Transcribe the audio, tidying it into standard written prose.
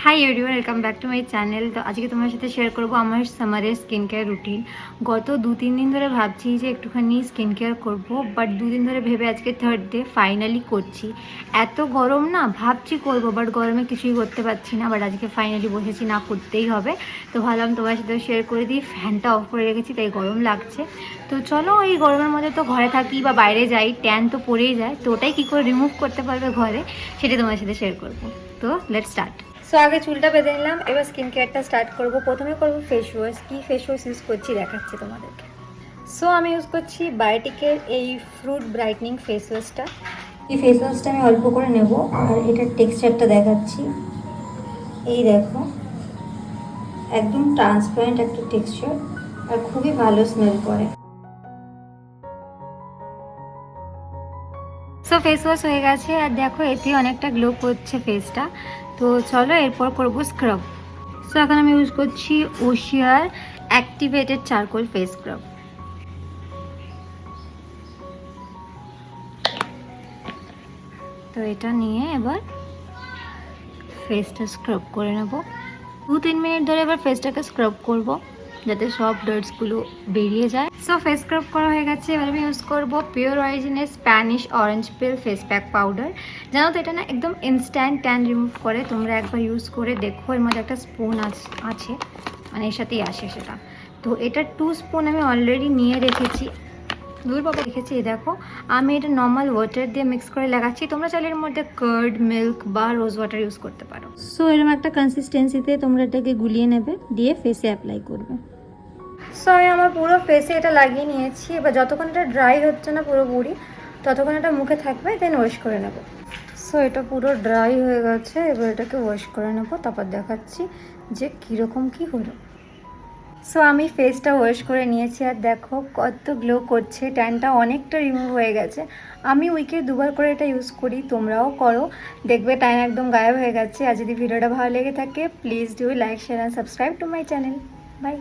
Hi everyone, welcome back to my channel. তো আজকে তোমার সাথে শেয়ার করবো আমার সামারের স্কিন কেয়ার রুটিন। গত 2-3 দিন ধরে ভাবছি যে একটুখানি স্কিন কেয়ার করবো, বাট 2 দিন ধরে ভেবে আজকে থার্ড ডে ফাইনালি করছি। এত গরম না, ভাবছি করবো বাট গরমে কিছুই করতে পারছি না। বাট আজকে ফাইনালি বসেছি, না করতেই হবে। তো ভাবলাম তোমার সাথে শেয়ার করে দিই। ফ্যানটা অফ করে রেখেছি তাই গরম লাগছে। তো চলো, এই গরমের মধ্যে তো ঘরে থাকি বা বাইরে যাই, ট্যান তো পড়েই যায়। তো ওটাই কী করে রিমুভ করতে পারবে ঘরে, সেটা তোমার সাথে শেয়ার করবো। তো লেটস স্টার্ট। সো আগে চুলটা বেঁধে নিলাম, এবার স্কিন কেয়ারটা স্টার্ট করবো। প্রথমে করবো ফেস ওয়াশ। কী ফেস ওয়াশ ইউজ করছি দেখাচ্ছি তোমাদেরকে। সো আমি ইউজ করছি বায়োটিকের এই ফ্রুট ব্রাইটনিং ফেস ওয়াশটা। এই ফেস ওয়াশটা আমি অল্প করে নেব, আর এটার টেক্সচারটা দেখাচ্ছি। এই দেখো, একদম ট্রান্সপারেন্ট একটা টেক্সচার, আর খুবই ভালো স্মেল করে। সো ফেস ওয়াশ হয়ে গেছে, আর দেখো এতে অনেকটা গ্লো করছে ফেসটা। তো চলো এরপর করবো স্ক্রাব। সো এখন আমি ইউজ করছি ওশিয়ার অ্যাক্টিভেটেড চারকোল ফেস স্ক্রাব। তো এটা নিয়ে এবার ফেসটা স্ক্রাব করে নেব। 2-3 মিনিট ধরে এবার ফেসটাকে স্ক্রাব করব, যাতে সব ডার্টসগুলো বেরিয়ে যায়। সো ফেস স্ক্রাব করা হয়ে গেছে, এবার আমি ইউজ করবো পিওর অরিজিনের Spanish orange peel face pack powder. জানো তো এটা না একদম ইনস্ট্যান্ট ট্যান রিমুভ করে। তোমরা একবার ইউজ করে দেখো, এর মধ্যে একটা স্পুন আছে, মানে এর সাথেই আসে সেটা। তো এটা 2 স্পুন আমি অলরেডি নিয়ে রেখেছি, বাবা রেখেছি। এই দেখো, আমি এটা নর্মাল ওয়াটার দিয়ে মিক্স করে লাগাচ্ছি। তোমরা চাইলে এর মধ্যে কার্ড, মিল্ক বা রোজ ওয়াটার ইউজ করতে পারো। সো এরকম একটা কনসিস্টেন্সিতে তোমরা এটাকে গুলিয়ে নেবে, দিয়ে ফেসে অ্যাপ্লাই করবে। সো আমি আমার পুরো ফেসে এটা লাগিয়ে নিয়েছি। এবার যতক্ষণ এটা ড্রাই হচ্ছে না পুরোপুরি, ততক্ষণ এটা মুখে থাকবে, দেন ওয়াশ করে নেব। সো এটা পুরো ড্রাই হয়ে গেছে, এবার এটাকে ওয়াশ করে নেব, তারপর দেখাচ্ছি যে কীরকম কী হলো। সো আমি ফেসটা ওয়াশ করে নিয়েছি, আর দেখো কত গ্লো করছে, ট্যানটা অনেকটা রিমুভ হয়ে গেছে। আমি উইকে 2বার করে এটা ইউজ করি, তোমরাও করো, দেখবে ট্যান একদম গায়েব হয়ে গেছে। আর যদি ভিডিওটা ভালো লেগে থাকে, please do like, share and subscribe to my channel. By.